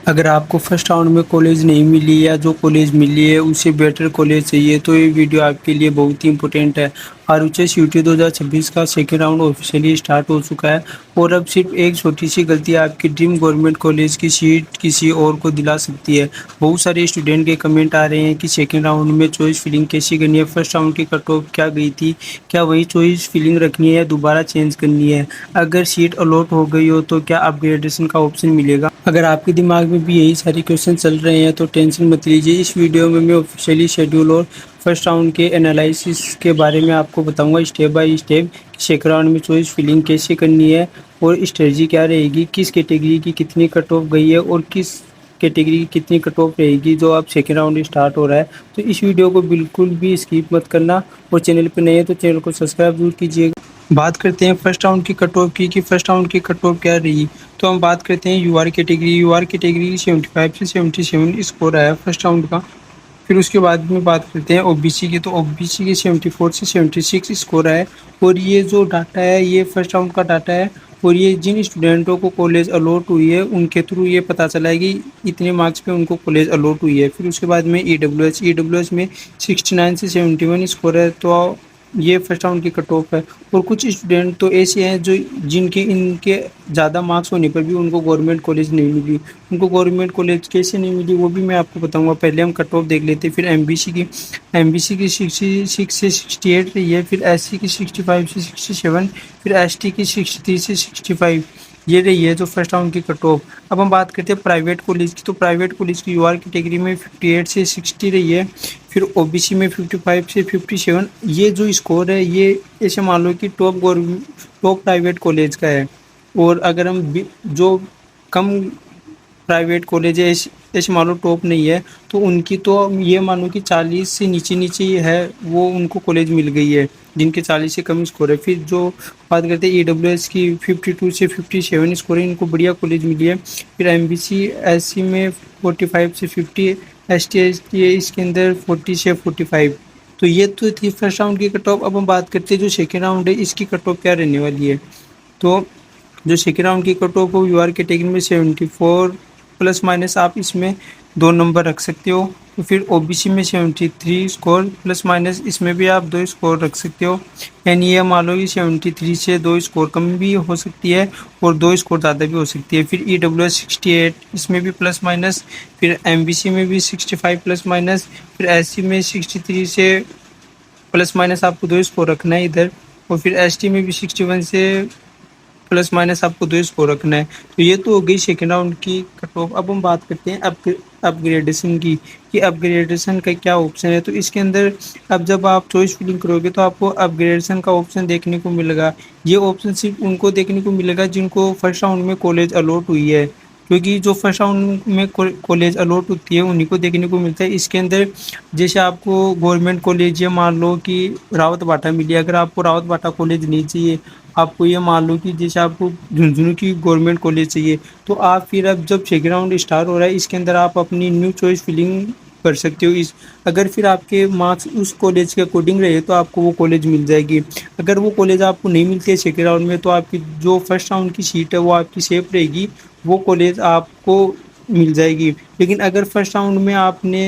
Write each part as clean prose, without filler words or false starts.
اگر آپ کو فرسٹ راؤنڈ میں کالج نہیں ملی یا جو کالج ملی ہے اسے بیٹر کالج چاہیے تو یہ ویڈیو آپ کے لیے بہت ہی امپورٹنٹ ہے۔ RHS UT 2026 کا سیکنڈ راؤنڈ آفیشیلی اسٹارٹ ہو چکا ہے اور اب صرف ایک چھوٹی سی غلطی آپ کی ڈریم گورنمنٹ کالج کی سیٹ کسی اور کو دلا سکتی ہے۔ بہت سارے اسٹوڈنٹ کے کمنٹ آ رہے ہیں کہ سیکنڈ راؤنڈ میں چوائس فلنگ کیسی کرنی ہے، فرسٹ راؤنڈ کی کٹ آف کیا گئی تھی، کیا وہی چوائس فلنگ رکھنی ہے یا دوبارہ چینج کرنی ہے، اگر سیٹ الاٹ ہو گئی ہو تو کیا اپ گریڈیشن کا آپشن ملے گا۔ اگر آپ کے دماغ میں بھی یہی ساری کویشچن چل رہے ہیں تو ٹینشن مت لیجیے، اس ویڈیو میں آفیشیلی شیڈول اور فرسٹ راؤنڈ کے انالائسس کے بارے میں آپ کو بتاؤں گا اسٹیپ بائی اسٹیپ کہ سیکنڈ راؤنڈ میں چوائس فلنگ کیسے کرنی ہے اور اسٹریٹجی کیا رہے گی، کس کیٹیگری کی کتنی کٹ آف گئی ہے اور کس کیٹیگری کی کتنی کٹ آف رہے گی جو اب سیکنڈ راؤنڈ اسٹارٹ ہو رہا ہے۔ تو اس ویڈیو کو بالکل بھی اسکپ مت کرنا اور چینل پہ نئے ہیں تو چینل کو سبسکرائب ضرور کیجیے گا۔ بات کرتے ہیں فرسٹ راؤنڈ کی کٹ آف کی کہ فرسٹ راؤنڈ کی کٹ آف کیا رہی، تو ہم بات کرتے ہیں یو آر کیٹیگری 75 سے 77 اسکور آیا فرسٹ راؤنڈ کا۔ پھر اس کے بعد میں بات کرتے ہیں OBC کی، تو OBC کے 74 سے 76 اسکور آئے اور یہ جو ڈاٹا ہے یہ فرسٹ راؤنڈ کا ڈاٹا ہے اور یہ جن اسٹوڈنٹوں کو کالج الاٹ ہوئی ہے ان کے تھرو یہ پتہ چلا ہے کہ اتنے مارکس پہ ان کو کالج الاٹ ہوئی ہے۔ پھر اس کے بعد میں EWS میں 69 سے 71 اسکور ہے، تو یہ فرسٹ راؤنڈ کی کٹ آف ہے۔ اور کچھ اسٹوڈنٹ تو ایسے ہیں جو جن کے ان کے زیادہ مارکس ہونے پر بھی ان کو گورنمنٹ کالج نہیں ملی۔ ان کو گورنمنٹ کالج کیسے نہیں ملی وہ بھی میں آپ کو بتاؤں گا، پہلے ہم کٹ آف دیکھ لیتے ہیں۔ پھر MBC کی 66 سے 68 رہی ہے، پھر SC کی 65 سے 67، پھر ST کی 63 سے 65، یہ رہی ہے جو فرسٹ راؤنڈ کی کٹ آف۔ اب ہم بات کرتے ہیں پرائیویٹ کالج کی، تو پرائیویٹ کالج کی UR کیٹیگری میں 58 سے 60 رہی ہے، پھر OBC میں 55 سے 57۔ یہ جو اسکور ہے یہ ایسے مان لو کہ ٹاپ پرائیویٹ کالج کا ہے، اور اگر ہم جو کم پرائیویٹ کالج ہے ایسے مان لو ٹاپ نہیں ہے تو ان کی تو یہ مانو کہ 40 سے نیچے ہے وہ ان کو کالج مل گئی ہے جن کے 40 سے کم اسکور ہے۔ پھر جو بات کرتے ہیں EWS کی 52 سے 57 اسکور ہے، ان کو بڑھیا کالج ملی ہے۔ پھر MBC SC میں 45 سے 50، ST اس کے اندر 40 سے 45۔ تو یہ تو تھی فرسٹ راؤنڈ کی کٹ آف۔ اب ہم بات کرتے ہیں جو سیکنڈ راؤنڈ ہے اس کی کٹ آف کیا رہنے والی ہے، تو جو سیکنڈ راؤنڈ کی کٹ آف ہو UR کیٹیگری میں 74 پلس مائنس آپ اس میں 2 نمبر رکھ سکتے ہو۔ تو پھر OBC میں 73 اسکور پلس مائنس اس میں بھی آپ 2 اسکور رکھ سکتے ہو، یعنی یہ مان لو کہ 73 سے 2 اسکور کم بھی ہو سکتی ہے اور 2 اسکور زیادہ بھی ہو سکتی ہے۔ پھر EWS 68 اس میں بھی پلس مائنس، پھر MBC میں بھی 65 پلس مائنس، پھر SC میں 63 سے پلس مائنس آپ کو 2 اسکور رکھنا ہے ادھر، اور پھر ST میں بھی 61 سے پلس مائنس آپ کو 2 اسکور رکھنا ہے۔ تو یہ تو ہو گئی سیکنڈ راؤنڈ کی کٹ آف۔ اب ہم بات کرتے ہیں اپ گریڈیشن کی کہ اپ گریڈیشن کا کیا آپشن ہے، تو اس کے اندر اب جب آپ چوائس فلنگ کرو گے تو آپ کو اپ گریڈیشن کا آپشن دیکھنے کو ملے گا۔ یہ آپشن صرف ان کو دیکھنے کو ملے گا جن کو فرسٹ راؤنڈ میں کالج الاٹ ہوئی ہے، کیونکہ جو فرسٹ راؤنڈ میں کالج الاٹ ہوتی ہے انہیں کو دیکھنے کو ملتا ہے۔ اس کے اندر جیسے آپ کو گورنمنٹ کالج یہ مان لو کہ راوت باٹا ملی ہے، اگر آپ کو راوت باٹا کالج نہیں چاہیے، آپ کو یہ مان لو کہ جیسے آپ کو جھنجھنو کی گورنمنٹ کالج چاہیے، تو آپ پھر اب جب سیکنڈ راؤنڈ اسٹارٹ ہو رہا ہے اس کے اندر آپ اپنی نیو چوائس فلنگ کر سکتے ہو۔ اگر پھر آپ کے مارکس اس کالج کے اکارڈنگ رہے تو آپ کو وہ کالج مل جائے گی۔ اگر وہ کالج آپ کو نہیں ملتی ہے سیکنڈ راؤنڈ میں تو آپ کی جو فرسٹ راؤنڈ کی سیٹ ہے وہ آپ کی سیف رہے گی، وہ کالج آپ کو مل جائے گی۔ لیکن اگر فرسٹ راؤنڈ میں آپ نے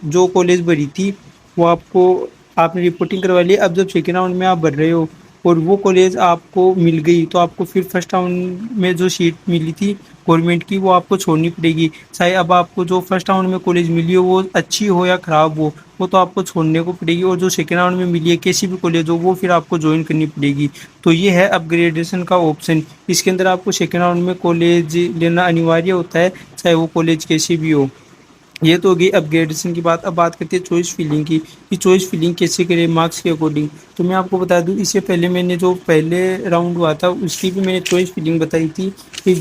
جو کالج بھری تھی وہ آپ نے رپورٹنگ کروا لی، اب جب سیکنڈ راؤنڈ میں آپ بھر رہے ہو اور وہ کالج آپ کو مل گئی تو آپ کو پھر فرسٹ راؤنڈ میں جو سیٹ ملی تھی گورنمنٹ کی وہ آپ کو چھوڑنی پڑے گی، چاہے اب آپ کو جو فرسٹ راؤنڈ میں کالج ملی ہو وہ اچھی ہو یا خراب ہو، وہ تو آپ کو چھوڑنے کو پڑے گی، اور جو سیکنڈ راؤنڈ میں ملی ہے کسی بھی کالج ہو وہ پھر آپ کو جوائن کرنی پڑے گی۔ تو یہ ہے اپ گریڈیشن کا آپشن، اس کے اندر آپ کو سیکنڈ راؤنڈ میں کالج لینا انواریہ ہوتا ہے چاہے وہ کالج کیسی بھی ہو۔ یہ تو ہوگی اپ گریڈیشن کی بات۔ اب بات کرتے ہیں چوائس فلنگ کی کہ چوائس فلنگ کیسے کرے مارکس کے اکارڈنگ۔ تو میں آپ کو بتا دوں اس سے پہلے میں نے جو پہلے راؤنڈ ہوا تھا اس کی بھی میں نے چوائس فلنگ بتائی تھی کہ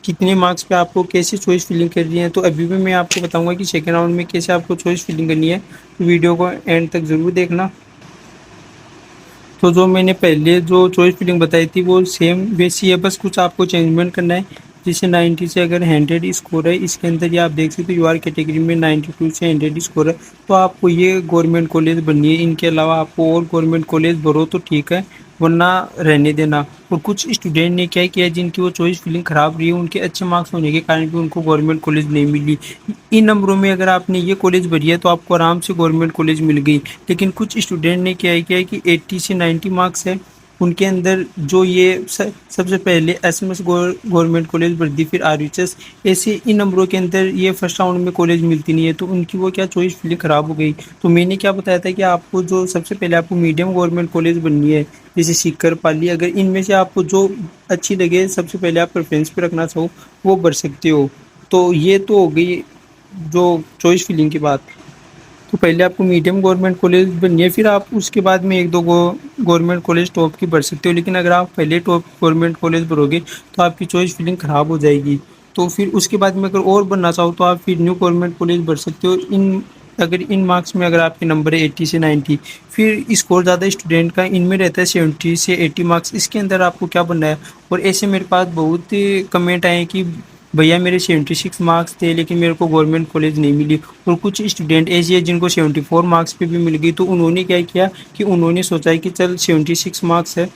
کتنے مارکس پہ آپ کو کیسے چوائس فلنگ کرنی ہے، تو ابھی بھی میں آپ کو بتاؤں گا کہ سیکنڈ راؤنڈ میں کیسے آپ کو چوائس فلنگ کرنی ہے، تو ویڈیو کو اینڈ تک ضرور دیکھنا۔ تو جو میں نے پہلے جو چوائس فلنگ بتائی تھی وہ سیم ویسی ہے، بس کچھ آپ کو چینجمنٹ کرنا ہے، جیسے 90 سے اگر 100 اسکور ہے اس کے اندر یہ آپ دیکھ سکتے ہو UR کیٹیگری میں 92 سے 100 اسکور ہے، تو آپ کو یہ گورنمنٹ کالج بننی ہے۔ ان کے علاوہ آپ کو اور گورنمنٹ کالج بھرو تو ٹھیک ہے، ورنہ رہنے دینا. اور کچھ اسٹوڈینٹ نے کیا کیا جن کی وہ چوائس فلنگ خراب رہی ہے ان کے اچھے مارکس ہونے کے کارن بھی ان کو گورنمنٹ کالج نہیں ملی. ان نمبروں میں اگر آپ نے یہ کالج بھری ہے تو آپ کو آرام سے گورنمنٹ کالج مل گئی. لیکن کچھ اسٹوڈینٹ نے کیا ہے کہ 80 سے 90 مارکس ہے ان کے اندر جو یہ سب سے پہلے S M S government college بھر دی, پھر آر ایچ ایس, ایسے ان نمبروں کے اندر یہ فرسٹ راؤنڈ میں کالج ملتی نہیں ہے تو ان کی وہ کیا چوائس فلنگ خراب ہو گئی. تو میں نے کیا بتایا تھا کہ آپ کو جو سب سے پہلے آپ کو میڈیم گورنمنٹ کالج بننی ہے جیسے سیکر پالی, اگر ان میں سے آپ کو جو اچھی لگے سب سے پہلے آپ پریفرینس پہ رکھنا چاہو وہ بھر سکتے ہو. تو یہ تو ہو گئی جو چوائس فلنگ کی بات. تو پہلے آپ کو میڈیم گورنمنٹ کالج بننی ہے, پھر آپ اس کے بعد میں ایک دو گورنمنٹ کالج ٹاپ کی بھر سکتے ہو. لیکن اگر آپ پہلے ٹاپ گورنمنٹ کالج بھرو گے تو آپ کی چوائس فلنگ خراب ہو جائے گی. تو پھر اس کے بعد میں اگر اور بننا چاہو تو آپ پھر نیو گورنمنٹ کالج بھر سکتے ہو. اگر ان مارکس میں اگر آپ کے نمبر ہے 80 سے 90, پھر اسکور زیادہ اسٹوڈنٹ کا ان میں رہتا ہے 70 سے 80 مارکس, اس کے اندر آپ کو کیا بننا ہے. اور ایسے میرے پاس بہت کمنٹ آئے کہ بھیا میرے 76 مارکس تھے لیکن میرے کو گورنمنٹ کالج نہیں ملی. اور کچھ اسٹوڈنٹ ایسے ہیں جن کو 74 مارکس پہ بھی مل گئی, تو انہوں نے کیا کیا کہ انہوں نے سوچا ہے کہ چل 76 مارکس ہے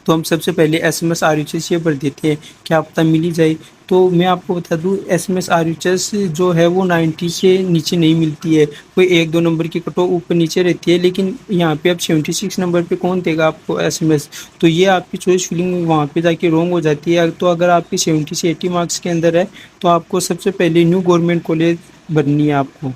تو ہم سب سے پہلے S M S R H S یہ بھر دیتے ہیں, کیا پتہ ملی جائے. تو میں آپ کو بتا دوں S M S R H S جو ہے وہ 90 سے نیچے نہیں ملتی ہے, کوئی ایک دو نمبر کی کٹو اوپر نیچے رہتی ہے. لیکن یہاں پہ اب 76 نمبر پہ کون دے گا آپ کو ایس ایم ایس, تو یہ آپ کی چوائس فلنگ وہاں پہ جا کے رانگ ہو جاتی ہے. تو اگر آپ کی 70 سے 80 مارکس کے اندر ہے تو آپ کو سب سے پہلے نیو گورنمنٹ کالج بننی ہے آپ کو,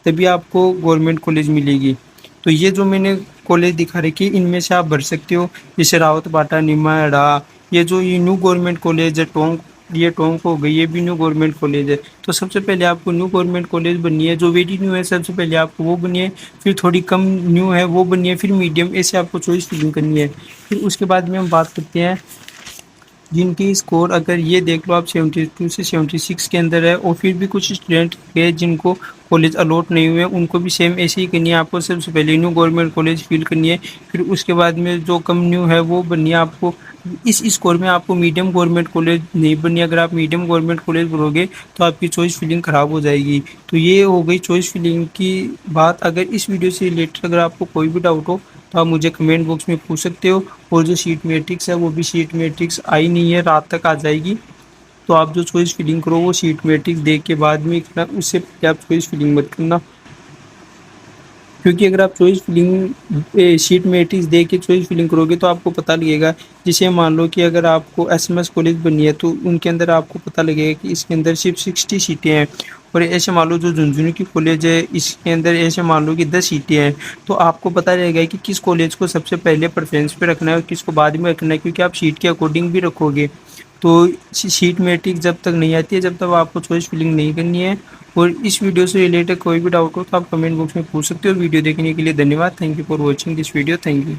تبھی آپ کو گورنمنٹ کالج ملے گی. تو یہ جو میں نے کالج دکھا رکھی ان میں سے آپ بھر سکتے ہو, جیسے راوت باٹا, نما اڈا, یہ جو یہ نیو گورنمنٹ کالج ہے ٹونک, یہ ٹونک ہو گئی, یہ بھی نیو گورنمنٹ کالج ہے. تو سب سے پہلے آپ کو نیو گورنمنٹ کالج بننی ہے, جو ویری نیو ہے سب سے پہلے آپ کو وہ بنی ہے, پھر تھوڑی کم نیو ہے وہ بنی ہے, پھر میڈیم, ایسے آپ کو چوائس فلنگ کرنی ہے. پھر اس کے بعد میں ہم بات کرتے ہیں جن کی اسکور اگر یہ دیکھ لو آپ 72 سے 76 کے اندر ہے, اور پھر بھی کچھ اسٹوڈنٹ ہے جن کو کالج الاٹ نہیں ہوئے, ان کو بھی سیم ایسے ہی کرنی ہے. آپ کو سب سے پہلے نیو گورنمنٹ کالج فل کرنی ہے, پھر اس کے بعد میں جو کم نیو ہے وہ بننی ہے آپ کو. اس اسکور میں آپ کو میڈیم گورنمنٹ کالج نہیں بننی, اگر آپ میڈیم گورنمنٹ کالج بھرو گے تو آپ کی چوائس فلنگ خراب ہو جائے گی. تو یہ ہو گئی چوائس فلنگ کی بات. اگر اس ویڈیو سے ریلیٹڈ اگر آپ کو کوئی بھی ڈاؤٹ ہو تو آپ مجھے کمنٹ باکس میں پوچھ سکتے ہو. اور جو سیٹ میٹرکس ہے وہ بھی سیٹ میٹرکس آئی نہیں ہے, رات تک آ جائے گی. تو آپ جو چوائس فلنگ کرو وہ سیٹ میٹرکس دیکھ کے بعد میں اس سے پہلے آپ چوائس فلنگ مت کرنا, کیونکہ اگر آپ چوائس فلنگ شیٹ میٹرکس دیکھ کے چوائس فلنگ کرو گے تو آپ کو پتہ لگے گا. جسے مان لو کہ اگر آپ کو ایس ایم ایس کالج بنی ہے تو ان کے اندر آپ کو پتہ لگے گا کہ اس کے اندر صرف 60 سیٹیں ہیں, اور ایسے مان لو جو جھنجھنو کی کالج ہے اس کے اندر ایسے مان لو کہ 10 سیٹیں ہیں. تو آپ کو پتہ رہے گا کہ کس کالج کو سب سے پہلے پریفرنس پہ رکھنا ہے اور کس کو بعد میں رکھنا ہے, کیونکہ آپ سیٹ کے اکارڈنگ بھی رکھو گے. تو سیٹ میٹرک جب تک نہیں آتی ہے جب تک آپ کو چوائس فلنگ نہیں کرنی ہے. اور اس ویڈیو سے ریلیٹڈ کوئی بھی ڈاؤٹ ہو تو آپ کمنٹ باکس میں پوچھ سکتے ہو. ویڈیو دیکھنے کے لیے دھنیہ واد. Thank you for watching this video. Thank you.